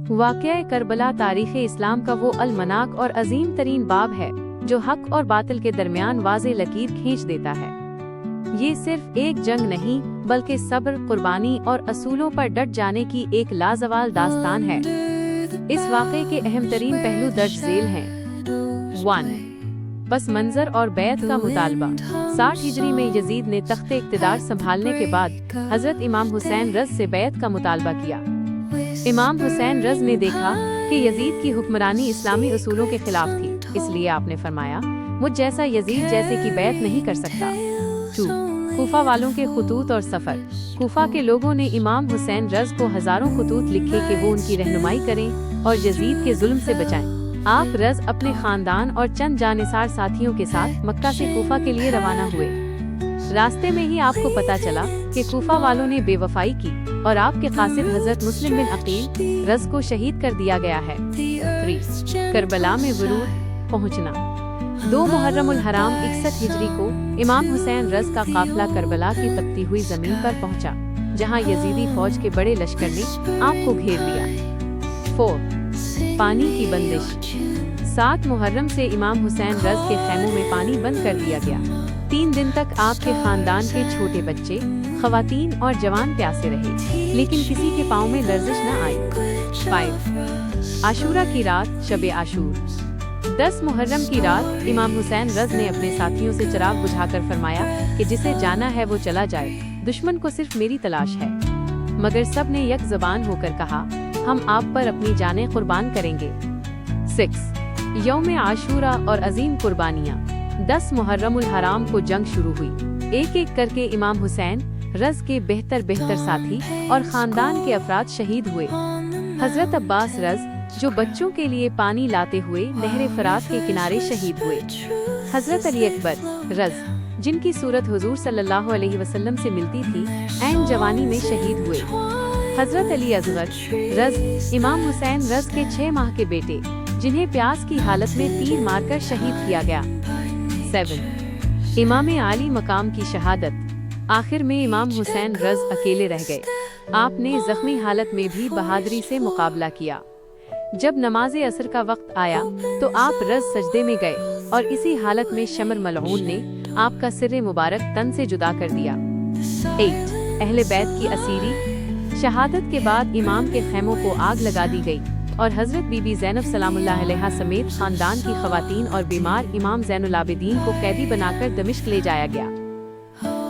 واقعہ کربلا تاریخ اسلام کا وہ المناک اور عظیم ترین باب ہے جو حق اور باطل کے درمیان واضح لکیر کھینچ دیتا ہے۔ یہ صرف ایک جنگ نہیں بلکہ صبر، قربانی اور اصولوں پر ڈٹ جانے کی ایک لازوال داستان ہے۔ اس واقعے کے اہم ترین پہلو درج ذیل ہیں۔ 1. پس منظر اور بیعت کا مطالبہ۔ 60 ہجری میں یزید نے تخت اقتدار سنبھالنے کے بعد حضرت امام حسین رض سے بیعت کا مطالبہ کیا۔ امام حسین رض نے دیکھا کہ یزید کی حکمرانی اسلامی اصولوں کے خلاف تھی، اس لیے آپ نے فرمایا، مجھ جیسا یزید جیسے کی بیعت نہیں کر سکتا۔ 2. کوفہ والوں کے خطوط اور سفر۔ کوفہ کے لوگوں نے امام حسین رض کو ہزاروں خطوط لکھے کہ وہ ان کی رہنمائی کریں اور یزید کے ظلم سے بچائیں۔ آپ رض اپنے خاندان اور چند جانثار ساتھیوں کے ساتھ مکہ سے کوفہ کے لیے روانہ ہوئے۔ راستے میں ہی آپ کو پتا چلا کہ کوفہ والوں نے بے وفائی کی اور آپ کے قاصد حضرت مسلم بن عقیل رض کو شہید کر دیا گیا ہے۔ 3. کربلا میں ورود پہنچنا۔ 2 محرم الحرام 61 ہجری کو امام حسین رض کا قافلہ کربلا کی تپتی ہوئی زمین پر پہنچا، جہاں یزیدی فوج کے بڑے لشکر نے آپ کو گھیر لیا۔ 4. پانی کی بندش۔ 7 محرم سے امام حسین رض کے خیموں میں پانی بند کر دیا گیا۔ 3 دن تک آپ کے خاندان کے چھوٹے بچے، خواتین اور جوان پیاسے رہے، لیکن کسی کے پاؤں میں لرزش نہ آئی۔ 5. عاشورہ کی رات، شب عاشور۔ 10 محرم کی رات امام حسین رض نے اپنے ساتھیوں سے چراغ بجھا کر فرمایا کہ جسے جانا ہے وہ چلا جائے، دشمن کو صرف میری تلاش ہے۔ مگر سب نے یک زبان ہو کر کہا، ہم آپ پر اپنی جانیں قربان کریں گے۔ 6. یوم عاشورہ اور عظیم قربانیاں۔ 10 محرم الحرام کو جنگ شروع ہوئی۔ ایک ایک کر کے امام حسین رض کے بہتر ساتھی اور خاندان کے افراد شہید ہوئے۔ حضرت عباس رض جو بچوں کے لیے پانی لاتے ہوئے نہر فرات کے کنارے شہید ہوئے۔ حضرت علی اکبر رض جن کی صورت حضور صلی اللہ علیہ وسلم سے ملتی تھی، عین جوانی میں شہید ہوئے۔ حضرت علی اصغر رض امام حسین رض کے 6 ماہ کے بیٹے، جنہیں پیاس کی حالت میں تیر مار کر شہید کیا گیا۔ 7. امام عالی مقام کی شہادت۔ آخر میں امام حسین رض اکیلے رہ گئے۔ آپ نے زخمی حالت میں بھی بہادری سے مقابلہ کیا۔ جب نماز عصر کا وقت آیا تو آپ رض سجدے میں گئے اور اسی حالت میں شمر ملعون نے آپ کا سر مبارک تن سے جدا کر دیا۔ 8. اہل بیت کی اسیری۔ شہادت کے بعد امام کے خیموں کو آگ لگا دی گئی اور حضرت بی بی زینب سلام اللہ علیہا سمیت خاندان کی خواتین اور بیمار امام زین العابدین کو قیدی بنا کر دمشق لے جایا گیا۔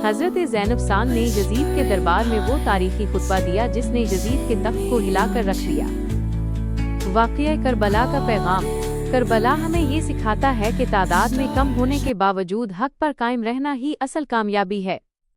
حضرت زینب سان نے یزید کے دربار میں وہ تاریخی خطبہ دیا جس نے یزید کے تخت کو ہلا کر رکھ دیا۔ واقعہ کربلا کا پیغام۔ کربلا ہمیں یہ سکھاتا ہے کہ تعداد میں کم ہونے کے باوجود حق پر قائم رہنا ہی اصل کامیابی ہے۔